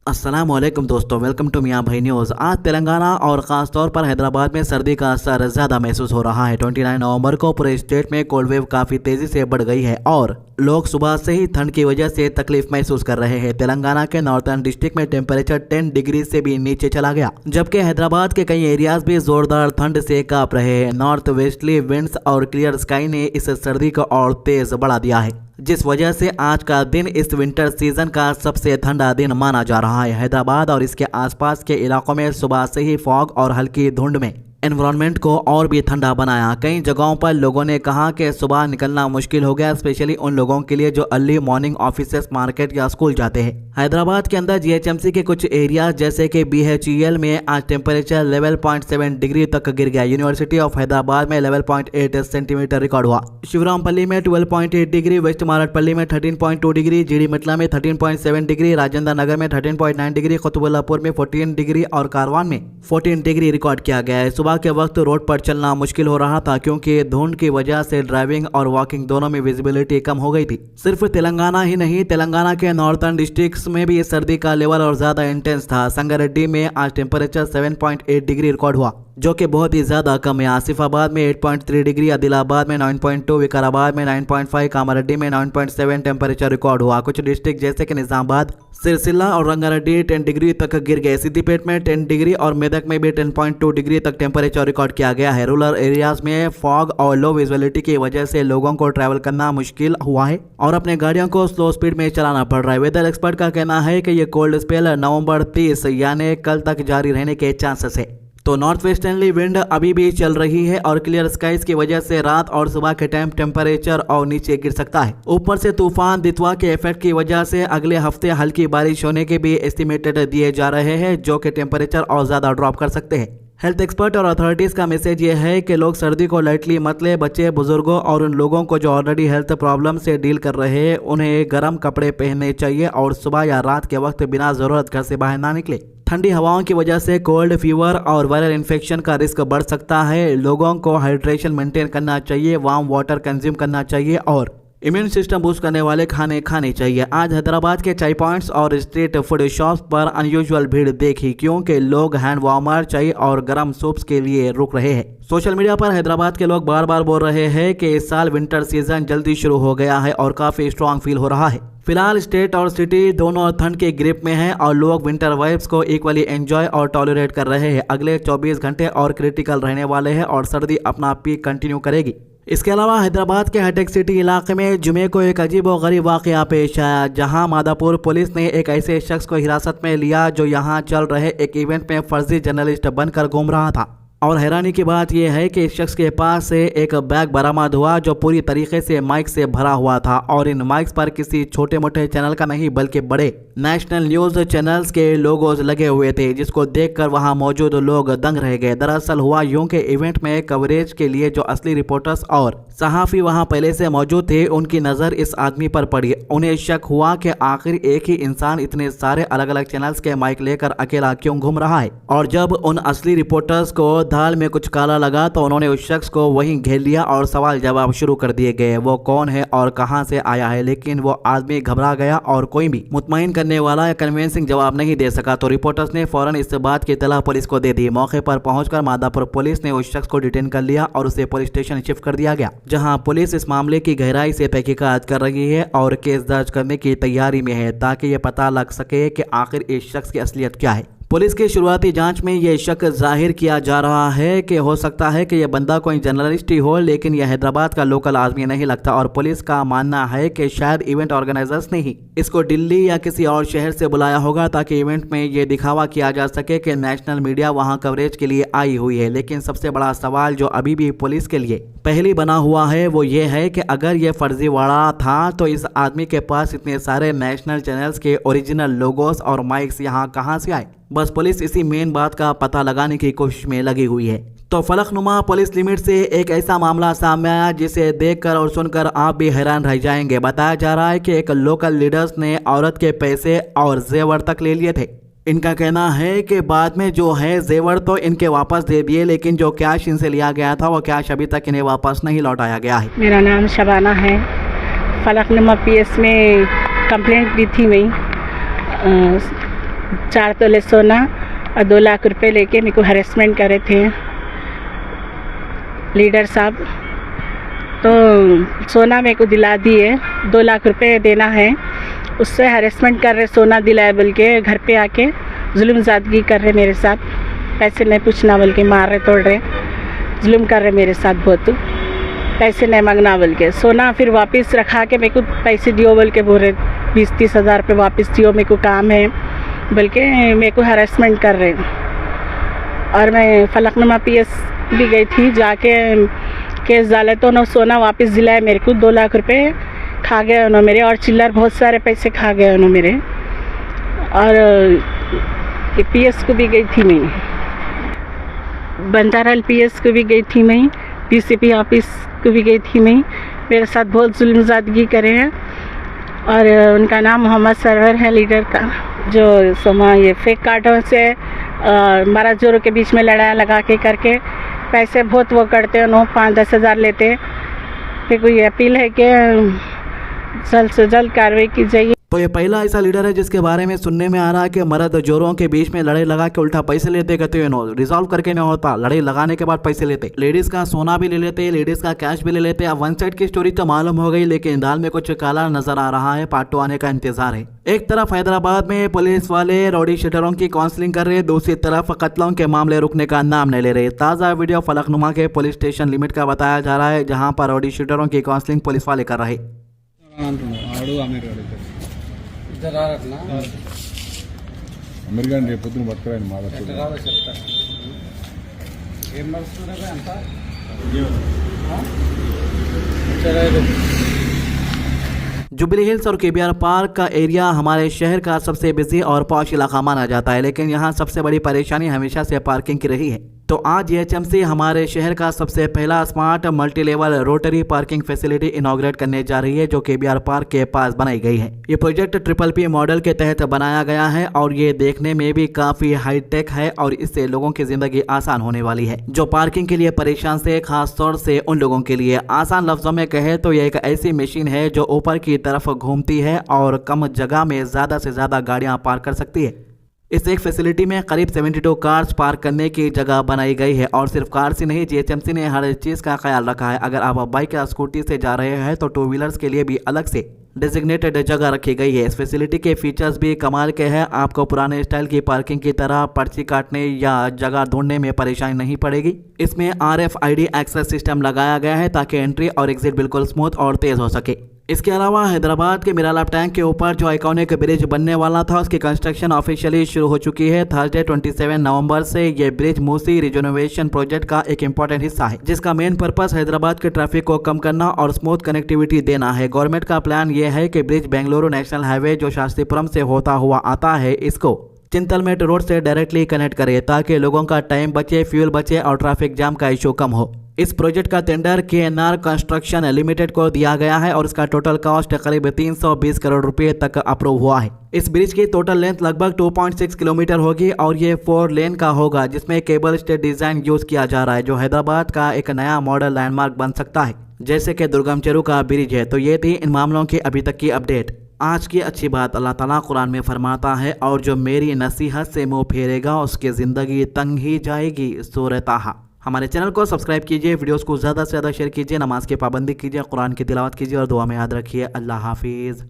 अस्सलामुअलैकुम दोस्तों, welcome to मियां भाई न्यूज़। आज तेलंगाना और ख़ास तौर पर हैदराबाद में सर्दी का असर ज़्यादा महसूस हो रहा है। 29 नवंबर को पूरे स्टेट में कोल्ड वेव काफ़ी तेज़ी से बढ़ गई है और लोग सुबह से ही ठंड की वजह से तकलीफ महसूस कर रहे हैं। तेलंगाना के नॉर्थर्न डिस्ट्रिक्ट में टेम्परेचर 10 डिग्री से भी नीचे चला गया, जबकि हैदराबाद के कई एरियाज भी जोरदार ठंड से कांप रहे हैं। नॉर्थ वेस्टली विंड्स और क्लियर स्काई ने इस सर्दी को और तेज बढ़ा दिया है, जिस वजह से आज का दिन इस विंटर सीजन का सबसे ठंडा दिन माना जा रहा है। हैदराबाद और इसके आसपास के इलाकों में सुबह से ही फॉग और हल्की धुंध में एनवायरनमेंट को और भी ठंडा बनाया। कई जगहों पर लोगों ने कहा कि सुबह निकलना मुश्किल हो गया, स्पेशली उन लोगों के लिए जो अर्ली मॉर्निंग ऑफिसेस, मार्केट या स्कूल जाते हैं। हैदराबाद के अंदर जीएचएमसी के कुछ एरिया जैसे कि बीएचईएल में आज टेम्परेचर 11.7 डिग्री तक गिर गया। यूनिवर्सिटी ऑफ हैदराबाद में 11.8 सेंटीमीटर रिकॉर्ड हुआ। शिवरामपल्ली में 12.8 डिग्री, वेस्ट मारटपल्ली में 13.2 डिग्री, जीडी मिटला में 13.7 डिग्री, राजेंद्र नगर में 13.9 डिग्री, कुतुबुल्लापुर में 14 डिग्री और कारवान में 14 डिग्री रिकॉर्ड किया गया है। सुबह के वक्त रोड पर चलना मुश्किल हो रहा था क्योंकि धुंध की वजह से ड्राइविंग और वॉकिंग दोनों में विजिबिलिटी कम हो गई थी। सिर्फ तेलंगाना ही नहीं, तेलंगाना के नॉर्थर्न डिस्ट्रिक्ट्स में भी सर्दी का लेवल और ज्यादा इंटेंस था। संगारेड्डी में आज टेम्परेचर 7.8 डिग्री रिकॉर्ड हुआ, जो कि बहुत ही ज्यादा कम है। आसिफाबाद में 8.3 डिग्री, आदिलाबाद में 9.2, विकाराबाद में 9.5, कामारेड्डी में 9.7 टेम्परेचर रिकॉर्ड हुआ। कुछ डिस्ट्रिक्ट जैसे कि निजामाबाद, सिरसिल्ला और रंगारेड्डी 10 डिग्री तक गिर गए। सिद्दीपेट में 10 डिग्री और मेदक में भी 10.2 डिग्री तक टेम्परेचर रिकॉर्ड किया गया है। रूरल एरियाज में फॉग और लो विजिबिलिटी की वजह से लोगों को ट्रैवल करना मुश्किल हुआ है और अपने गाड़ियों को स्लो स्पीड में चलाना पड़ रहा है। वेदर एक्सपर्ट का कहना है कि ये कोल्ड स्पेल नवंबर 30 यानी कल तक जारी रहने के चांसेस है। तो नॉर्थ वेस्टर्नली विंड अभी भी चल रही है और क्लियर स्काइज की वजह से रात और सुबह के टाइम टेम्परेचर और नीचे गिर सकता है। ऊपर से तूफान दितवा के इफेक्ट की वजह से अगले हफ्ते हल्की बारिश होने के भी एस्टिमेटेड दिए जा रहे हैं, जो कि टेम्परेचर और ज्यादा ड्रॉप कर सकते हैं। हेल्थ एक्सपर्ट और अथॉरिटीज का मैसेज ये है कि लोग सर्दी को लाइटली मत ले। बच्चे, बुजुर्गों और उन लोगों को जो ऑलरेडी हेल्थ प्रॉब्लम से डील कर रहे हैं उन्हें गर्म कपड़े पहनने चाहिए और सुबह या रात के वक्त बिना जरूरत घर से बाहर ना निकले। ठंडी हवाओं की वजह से कोल्ड फीवर और वायरल इन्फेक्शन का रिस्क बढ़ सकता है। लोगों को हाइड्रेशन मेंटेन करना चाहिए, वार्म वाटर कंज्यूम करना चाहिए और इम्यून सिस्टम बूस्ट करने वाले खाने खाने चाहिए। आज हैदराबाद के चाय पॉइंट्स और स्ट्रीट फूड शॉप्स पर अनयूजुअल भीड़ देखी क्योंकि लोग हैंड वार्मर, चाय और गर्म सूप्स के लिए रुक रहे हैं। सोशल मीडिया पर हैदराबाद के लोग बार बार बोल रहे हैं कि इस साल विंटर सीजन जल्दी शुरू हो गया है और काफी स्ट्रॉन्ग फील हो रहा है। फिलहाल स्टेट और सिटी दोनों ठंड के ग्रिप में हैं और लोग विंटर वाइब्स को इक्वली एंजॉय और टॉलरेट कर रहे हैं। अगले 24 घंटे और क्रिटिकल रहने वाले हैं और सर्दी अपना पीक कंटिन्यू करेगी। इसके अलावा हैदराबाद के हाईटेक सिटी इलाके में जुमे को एक अजीब और गरीब वाकया पेश आया, जहां मादापुर पुलिस ने एक ऐसे शख्स को हिरासत में लिया जो यहां चल रहे एक इवेंट में फर्जी जर्नलिस्ट बनकर घूम रहा था। और हैरानी की बात यह है कि इस शख्स के पास से एक बैग बरामद हुआ जो पूरी तरीके से माइक से भरा हुआ था और इन माइक्स पर किसी छोटे मोटे चैनल का नहीं बल्कि बड़े नेशनल न्यूज चैनल्स के लोगोज लगे हुए थे, जिसको देखकर वहां मौजूद लोग दंग रह गए। दरअसल हुआ यूं कि इवेंट में कवरेज के लिए जो असली रिपोर्टर्स और सहाफी वहां पहले से मौजूद थे, उनकी नजर इस आदमी पर पड़ी। उन्हें शक हुआ कि आखिर एक ही इंसान इतने सारे अलग अलग चैनल्स के माइक लेकर अकेला क्यों घूम रहा है। और जब उन असली रिपोर्टर्स को दाल में कुछ काला लगा तो उन्होंने उस शख्स को वहीं घेर लिया और सवाल जवाब शुरू कर दिए गए। वो कौन है और कहां से आया है, लेकिन वो आदमी घबरा गया और कोई भी मुतमईन करने वाला या कन्विंसिंग जवाब नहीं दे सका। तो रिपोर्टर्स ने फौरन इस बात की इत्तला पुलिस को दे दी। मौके पर पहुंचकर मादापुर पुलिस ने उस शख्स को डिटेन कर लिया और उसे पुलिस स्टेशन शिफ्ट कर दिया गया, जहां पुलिस इस मामले की गहराई से तहकीकात कर रही है और केस दर्ज करने की तैयारी में है ताकि ये पता लग सके कि आखिर इस शख्स की असलियत क्या है। पुलिस की शुरुआती जांच में यह शक जाहिर किया जा रहा है कि हो सकता है कि यह बंदा कोई जर्नलिस्ट ही हो, लेकिन यह हैदराबाद का लोकल आदमी नहीं लगता। और पुलिस का मानना है कि शायद इवेंट ऑर्गेनाइजर्स ने ही इसको दिल्ली या किसी और शहर से बुलाया होगा ताकि इवेंट में यह दिखावा किया जा सके कि नेशनल मीडिया वहां कवरेज के लिए आई हुई है। लेकिन सबसे बड़ा सवाल जो अभी भी पुलिस के लिए पहली बना हुआ है वो ये है कि अगर ये फर्जीवाड़ा था तो इस आदमी के पास इतने सारे नेशनल चैनल्स के ओरिजिनल लोगोस और माइक्स यहाँ कहाँ से आए। बस पुलिस इसी मेन बात का पता लगाने की कोशिश में लगी हुई है। तो फलकनुमा पुलिस लिमिट से एक ऐसा मामला सामने आया जिसे देखकर और सुनकर आप भी हैरान रह जाएंगे। बताया जा रहा है कि एक लोकल लीडर्स ने औरत के पैसे और जेवर तक ले लिए थे। इनका कहना है कि बाद में जो है जेवर तो इनके वापस दे दिए, लेकिन जो कैश इनसे लिया गया था वो कैश अभी तक इन्हें वापस नहीं लौटाया गया है। मेरा नाम शबाना है। फलकनुमा पीएस में कंप्लेंट दी थी मैं 4 तोले सोना और 2 लाख रुपए लेके मेरे को हरेसमेंट करे थे लीडर साहब। तो सोना मेरे को दिला दिए, 2 लाख रुपए देना है, उससे हरेसमेंट कर रहे, सोना दिलाए बोल के घर पे आके जुल्म ज़्यादगी कर रहे मेरे साथ, पैसे नहीं पूछना बोल के मार रहे, तोड़ रहे, जुल्म कर रहे मेरे साथ बहुत, पैसे नहीं मांगना बोल के। सोना फिर वापस रखा के मेरे को पैसे दियो बोल के बोल रहे, 20-30 हज़ार रुपये वापस दियो, मेरे को काम है बोल के मेरे को हरासमेंट कर रहे। और मैं फलकनुमा PS भी गई थी, जाके केस डाले तो उन्होंने सोना वापस दिलाया मेरे को, 2 लाख रुपए खा गए उन्होंने मेरे, और चिल्लर बहुत सारे पैसे खा गए उन्होंने मेरे। और PS को भी गई थी मैं, बंदारल PS को भी गई थी मैं, DCP ऑफिस को भी गई थी मैं। मेरे साथ बहुत जुल्म ज़्यादगी करे हैं। और उनका नाम मोहम्मद सरवर है लीडर का, जो ये फेक कार्डों से महाराज जोरों के बीच में लड़ाई लगा के करके पैसे बहुत वो करते हैं, उन्होंने 5-10 हज़ार लेते। फिर कोई अपील है कि जल्द से जल्द कार्रवाई की जाए। तो ये पहला ऐसा लीडर है जिसके बारे में सुनने में आ रहा है कि मर्द जोरों के बीच में लड़ाई लगा के उल्टा पैसे लेते, कहते हैं रिजॉल्व करके नहीं होता, लड़ाई लगाने के बाद पैसे लेते, लेडीज का सोना भी ले लेते, लेडीज का कैश भी ले लेते। अब वन साइड की स्टोरी तो मालूम हो गई, लेकिन दाल में कुछ काला नजर आ रहा है, पार्ट 2 आने का इंतजार है। एक तरफ हैदराबाद में पुलिस वाले रौडी शूटरों की काउंसलिंग कर रहे, दूसरी तरफ कत्लों के मामले रुकने का नाम नहीं ले रहे। ताज़ा वीडियो फलकनुमा के पुलिस स्टेशन लिमिट का बताया जा रहा है, जहाँ पर रौडी शूटरों की काउंसलिंग पुलिस वाले कर रहे। అమెరికా రేపు పొద్దున పట్టుకురాని మా जुबली हिल्स और KBR पार्क का एरिया हमारे शहर का सबसे बिजी और पॉश इलाका माना जाता है, लेकिन यहाँ सबसे बड़ी परेशानी हमेशा से पार्किंग की रही है। तो आज HMC हमारे शहर का सबसे पहला smart multi level rotary parking facility inaugurate करने जा रही है, जो KBR पार्क के पास बनाई गई है। ये प्रोजेक्ट PPP मॉडल के तहत बनाया गया है और ये देखने में भी काफी हाईटेक है और इससे लोगों की जिंदगी आसान होने वाली है, जो पार्किंग के लिए परेशान से, खास तौर से उन लोगों के लिए। आसान लफ्जों में कहे तो ये एक ऐसी मशीन है जो ऊपर की तरफ घूमती है और कम जगह में ज्यादा से ज्यादा गाड़ियां पार्क कर सकती है। इस एक फैसिलिटी में करीब 72 कार्स पार्क करने की जगह बनाई गई है। और सिर्फ कार्स ही नहीं, GHMC ने हर चीज का ख्याल रखा है। अगर आप बाइक या स्कूटी से जा रहे हैं तो 2 व्हीलर्स के लिए भी अलग से डेजिग्नेटेड जगह रखी गई है। इस फैसिलिटी के फीचर्स भी कमाल के हैं। आपको पुराने स्टाइल की पार्किंग की तरह पर्ची काटने या जगह ढूंढने में परेशानी नहीं पड़ेगी। इसमें RFID एक्सेस सिस्टम लगाया गया है ताकि एंट्री और एग्जिट बिल्कुल स्मूथ और तेज हो सके। इसके अलावा हैदराबाद के मिरालाप टैंक के ऊपर जो आइकॉनिक ब्रिज बनने वाला था, उसकी कंस्ट्रक्शन ऑफिशियली शुरू हो चुकी है। थर्सडे 27 नवंबर से ये ब्रिज मूसी रिजोनोवेशन प्रोजेक्ट का एक इंपॉर्टेंट हिस्सा है, जिसका मेन पर्पस हैदराबाद के ट्रैफिक को कम करना और स्मूथ कनेक्टिविटी देना है। गवर्नमेंट का प्लान ये है कि ब्रिज बेंगलुरु नेशनल हाईवे जो शास्त्रीपुरम से होता हुआ आता है, इसको चिंतलमेट रोड से डायरेक्टली कनेक्ट करे, ताकि लोगों का टाइम बचे, फ्यूल बचे और ट्रैफिक जाम का इशू कम हो। इस प्रोजेक्ट का टेंडर KNR कंस्ट्रक्शन लिमिटेड को दिया गया है और इसका टोटल कॉस्ट करीब 320 करोड़ रुपए तक अप्रूव हुआ है। इस ब्रिज की टोटल लेंथ लगभग 2.6 किलोमीटर होगी और ये 4 लेन का होगा, जिसमें केबल स्टेट डिजाइन यूज किया जा रहा है, जो हैदराबाद का एक नया मॉडल लैंडमार्क बन सकता है, जैसे कि दुर्गम चेरू का ब्रिज है। तो ये थी इन मामलों की अभी तक की अपडेट। आज की अच्छी बात, अल्लाह ताला कुरान में फरमाता है, और जो मेरी नसीहत से मुंह फेरेगा उसकी ज़िंदगी तंग ही जाएगी। सूरह ताहा। हमारे चैनल को सब्सक्राइब कीजिए, वीडियोस को ज़्यादा से ज़्यादा शेयर कीजिए, नमाज की पाबंदी कीजिए, कुरान की तिलावत कीजिए और दुआ में याद रखिए। अल्लाह हाफिज़।